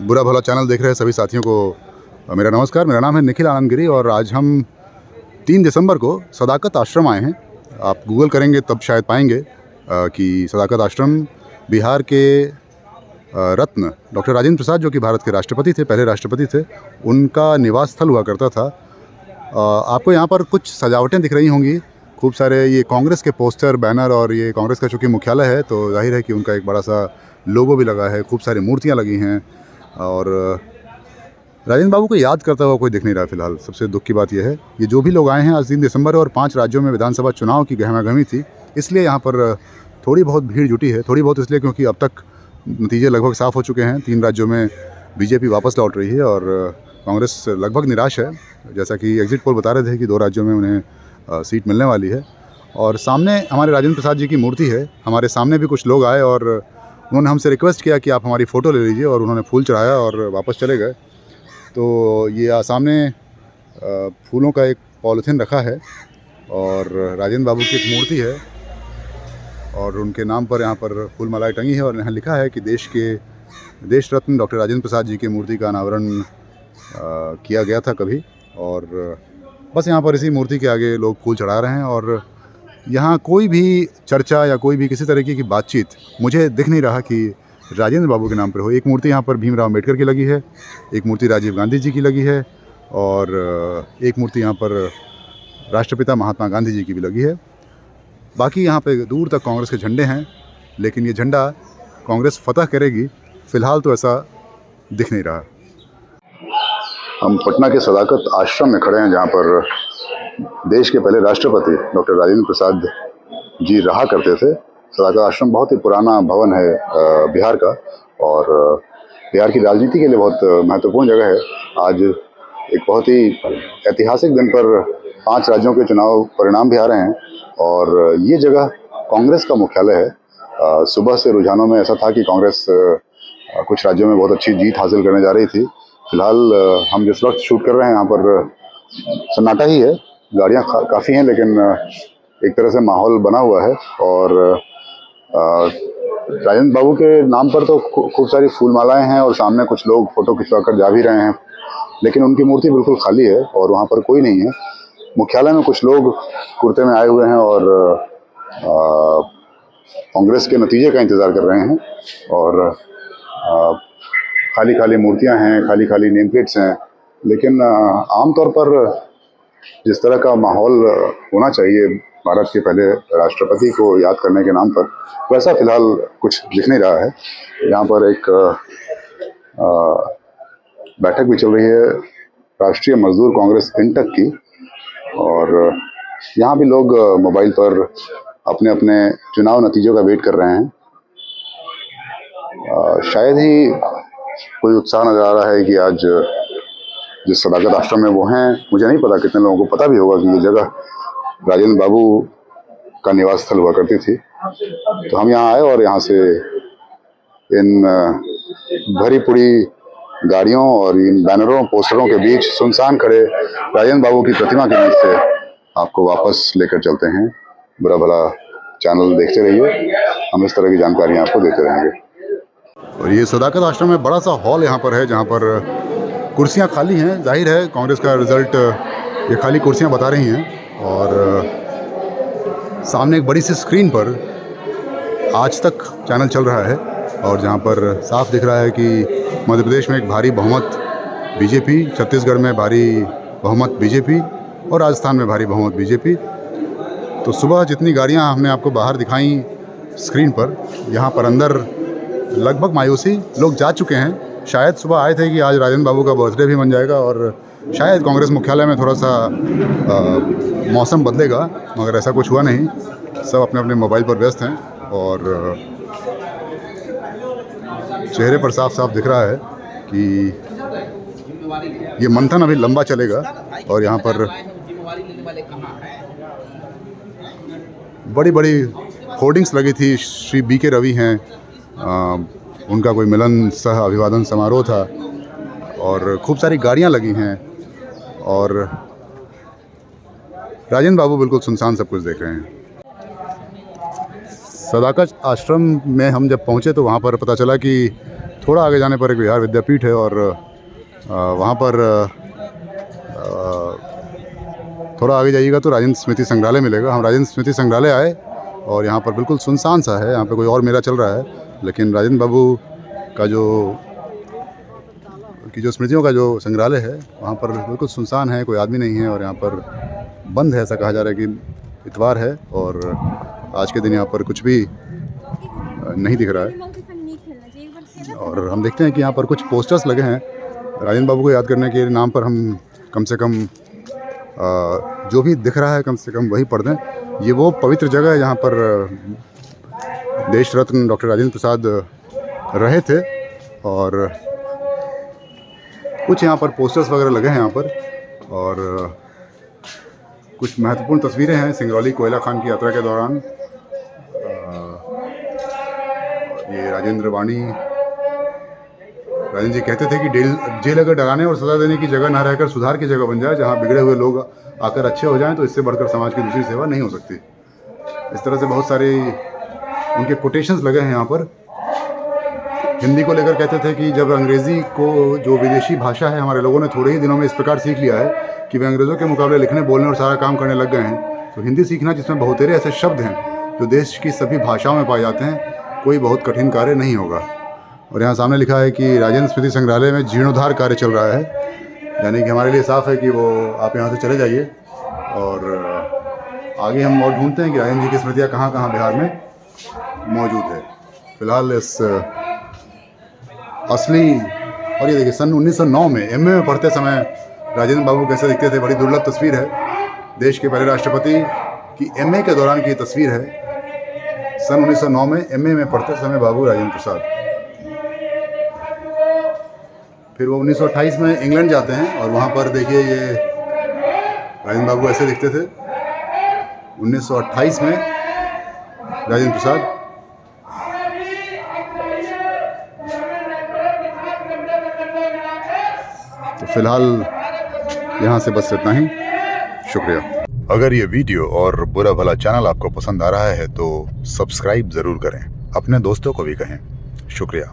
बुरा भला चैनल देख रहे सभी साथियों को मेरा नमस्कार। मेरा नाम है निखिल आनंद गिरी और आज हम 3 दिसंबर को सदाकत आश्रम आए हैं। आप गूगल करेंगे तब शायद पाएंगे कि सदाकत आश्रम बिहार के रत्न डॉक्टर राजेंद्र प्रसाद, जो कि भारत के राष्ट्रपति थे, पहले राष्ट्रपति थे, उनका निवास स्थल हुआ करता था। आपको यहाँ पर कुछ सजावटें दिख रही होंगी, खूब सारे ये कांग्रेस के पोस्टर, बैनर, और ये कांग्रेस का चूँकि मुख्यालय है तो जाहिर है कि उनका एक बड़ा सा लोगो भी लगा है, खूब सारी मूर्तियाँ लगी हैं और राजेंद्र बाबू को याद करता हुआ कोई दिख नहीं रहा फिलहाल। सबसे दुख की बात यह है, ये जो भी लोग आए हैं आज 3 दिसंबर और 5 राज्यों में विधानसभा चुनाव की गहमागहमी थी, इसलिए यहाँ पर थोड़ी बहुत भीड़ जुटी है। थोड़ी बहुत इसलिए क्योंकि अब तक नतीजे लगभग साफ़ हो चुके हैं। 3 राज्यों में बीजेपी वापस लौट रही है और कांग्रेस लगभग निराश है। जैसा कि एग्जिट पोल बता रहे थे कि 2 राज्यों में उन्हें सीट मिलने वाली है। और सामने हमारे राजेंद्र प्रसाद जी की मूर्ति है। हमारे सामने भी कुछ लोग आए और उन्होंने हमसे रिक्वेस्ट किया कि आप हमारी फ़ोटो ले लीजिए, और उन्होंने फूल चढ़ाया और वापस चले गए। तो ये सामने फूलों का एक पॉलीथिन रखा है और राजेंद्र बाबू की एक मूर्ति है और उनके नाम पर यहाँ पर फूल मालाएँ टंगी है और यहाँ लिखा है कि देश रत्न डॉक्टर राजेंद्र प्रसाद जी की मूर्ति का अनावरण किया गया था कभी। और बस यहाँ पर इसी मूर्ति के आगे लोग फूल चढ़ा रहे हैं और यहाँ कोई भी चर्चा या कोई भी किसी तरीके की बातचीत मुझे दिख नहीं रहा कि राजेंद्र बाबू के नाम पर हो। एक मूर्ति यहाँ पर भीमराव अम्बेडकर की लगी है, एक मूर्ति राजीव गांधी जी की लगी है और एक मूर्ति यहाँ पर राष्ट्रपिता महात्मा गांधी जी की भी लगी है। बाकी यहाँ पे दूर तक कांग्रेस के झंडे हैं, लेकिन ये झंडा कांग्रेस फतह करेगी फ़िलहाल तो ऐसा दिख नहीं रहा। हम पटना के सदाकत आश्रम में खड़े हैं, जहाँ पर देश के पहले राष्ट्रपति डॉक्टर राजेंद्र प्रसाद जी रहा करते थे। सदाकत आश्रम बहुत ही पुराना भवन है बिहार का और बिहार की राजनीति के लिए बहुत महत्वपूर्ण जगह है। आज एक बहुत ही ऐतिहासिक दिन पर 5 राज्यों के चुनाव परिणाम भी आ रहे हैं और ये जगह कांग्रेस का मुख्यालय है। सुबह से रुझानों में ऐसा था कि कांग्रेस कुछ राज्यों में बहुत अच्छी जीत हासिल करने जा रही थी। फिलहाल हम जिस वक्त शूट कर रहे हैं यहाँ पर सन्नाटा ही है, गाड़ियाँ काफ़ी हैं, लेकिन एक तरह से माहौल बना हुआ है। और राजेंद्र बाबू के नाम पर तो खूब सारी फूल मालाएँ हैं और सामने कुछ लोग फ़ोटो खिंचवा कर जा भी रहे हैं, लेकिन उनकी मूर्ति बिल्कुल खाली है और वहाँ पर कोई नहीं है। मुख्यालय में कुछ लोग कुर्ते में आए हुए हैं और कांग्रेस के नतीजे का इंतज़ार कर रहे हैं और खाली खाली मूर्तियां हैं, खाली खाली नेम प्लेट्स हैं। लेकिन आमतौर पर जिस तरह का माहौल होना चाहिए भारत के पहले राष्ट्रपति को याद करने के नाम पर, वैसा फिलहाल कुछ दिख नहीं रहा है। यहाँ पर एक बैठक भी चल रही है राष्ट्रीय मजदूर कांग्रेस इंटक की और यहाँ भी लोग मोबाइल पर अपने अपने चुनाव नतीजों का वेट कर रहे हैं। शायद ही कोई उत्साह नजर आ रहा है कि आज जिस सदाकत आश्रम में वो हैं, मुझे नहीं पता कितने लोगों को पता भी होगा कि ये जगह राजेंद्र बाबू का निवास स्थल हुआ करती थी। तो हम यहाँ आए और यहाँ से इन भरी पूरी गाड़ियों और इन बैनरों पोस्टरों के बीच सुनसान खड़े राजेंद्र बाबू की प्रतिमा के बीच से आपको वापस लेकर चलते हैं। बुरा भला चैनल देखते रहिए, हम इस तरह की जानकारियाँ आपको देते रहेंगे। और ये सदाकत आश्रम में बड़ा सा हॉल यहाँ पर है, जहाँ पर कुर्सियाँ खाली हैं। जाहिर है कांग्रेस का रिज़ल्ट ये खाली कुर्सियाँ बता रही हैं और सामने एक बड़ी सी स्क्रीन पर आज तक चैनल चल रहा है और जहाँ पर साफ दिख रहा है कि मध्य प्रदेश में एक भारी बहुमत बीजेपी, छत्तीसगढ़ में भारी बहुमत बीजेपी और राजस्थान में भारी बहुमत बीजेपी। तो सुबह जितनी गाड़ियाँ हमने आपको बाहर दिखाई स्क्रीन पर, यहाँ पर अंदर लगभग मायूसी लोग जा चुके हैं। शायद सुबह आए थे कि आज राजेंद्र बाबू का बर्थडे भी बन जाएगा और शायद कांग्रेस मुख्यालय में थोड़ा सा मौसम बदलेगा, मगर ऐसा कुछ हुआ नहीं। सब अपने अपने मोबाइल पर व्यस्त हैं और चेहरे पर साफ साफ दिख रहा है कि ये मंथन अभी लंबा चलेगा। और यहाँ पर बड़ी बड़ी होर्डिंग्स लगी थी। श्री BK रवि हैं, उनका कोई मिलन सह अभिवादन समारोह था और खूब सारी गाड़ियाँ लगी हैं और राजेंद्र बाबू बिल्कुल सुनसान सब कुछ देख रहे हैं। सदाकत आश्रम में हम जब पहुँचे तो वहाँ पर पता चला कि थोड़ा आगे जाने पर एक बिहार विद्यापीठ है और वहाँ पर थोड़ा आगे जाइएगा तो राजेंद्र स्मृति संग्रहालय मिलेगा। हम राजेंद्र स्मृति संग्रहालय आए और यहाँ पर बिल्कुल सुनसान सा है, यहाँ पे कोई और मेला चल रहा है, लेकिन राजेंद्र बाबू का जो स्मृतियों का जो संग्रहालय है वहाँ पर बिल्कुल सुनसान है, कोई आदमी नहीं है और यहाँ पर बंद है। ऐसा कहा जा रहा है कि इतवार है और आज के दिन यहाँ पर कुछ भी नहीं दिख रहा है। और हम देखते हैं कि यहाँ पर कुछ पोस्टर्स लगे हैं राजेंद्र बाबू को याद करने के नाम पर। हम कम से कम जो भी दिख रहा है कम से कम वही पढ़ दें। ये वो पवित्र जगह है जहाँ पर देश रत्न डॉक्टर राजेंद्र प्रसाद रहे थे और कुछ यहाँ पर पोस्टर्स वगैरह लगे हैं यहाँ पर और कुछ महत्वपूर्ण तस्वीरें हैं सिंगरौली कोयला खान की यात्रा के दौरान। ये राजेंद्र वाणी, राजेंद्र जी कहते थे कि जेल अगर डराने और सजा देने की जगह ना रहकर सुधार की जगह बन जाए, जहाँ बिगड़े हुए लोग आकर अच्छे हो जाएं, तो इससे बढ़कर समाज की दूसरी सेवा नहीं हो सकती। इस तरह से बहुत सारे उनके कोटेशंस लगे हैं यहाँ पर। हिंदी को लेकर कहते थे कि जब अंग्रेज़ी को, जो विदेशी भाषा है, हमारे लोगों ने थोड़े ही दिनों में इस प्रकार सीख लिया है कि वे अंग्रेज़ों के मुकाबले लिखने बोलने और सारा काम करने लग गए हैं, तो हिंदी सीखना, जिसमें बहुतेरे ऐसे शब्द हैं जो देश की सभी भाषाओं में पाए जाते हैं, कोई बहुत कठिन कार्य नहीं होगा। और यहाँ सामने लिखा है कि राजेंद्र स्मृति संग्रहालय में जीर्णोद्धार कार्य चल रहा है, यानी कि हमारे लिए साफ़ है कि वो आप यहाँ से चले जाइए और आगे हम और ढूंढते हैं कि राजेंद्र जी की स्मृतियाँ कहाँ कहाँ बिहार में मौजूद है। फिलहाल इस असली, और ये देखिए सन 1909 में एमए में पढ़ते समय राजेंद्र बाबू कैसे दिखते थे, बड़ी दुर्लभ तस्वीर है। देश के पहले राष्ट्रपति की एमए के दौरान की तस्वीर है। सन 1909 में एमए में पढ़ते समय बाबू राजेंद्र प्रसाद। फिर वो 1928 में इंग्लैंड जाते हैं और वहाँ पर देखिए ये राजेंद्र बाबू ऐसे दिखते थे 1928 में राजेंद्र प्रसाद। तो फिलहाल यहाँ से बस इतना ही, शुक्रिया। अगर ये वीडियो और बुरा भला चैनल आपको पसंद आ रहा है तो सब्सक्राइब ज़रूर करें, अपने दोस्तों को भी कहें। शुक्रिया।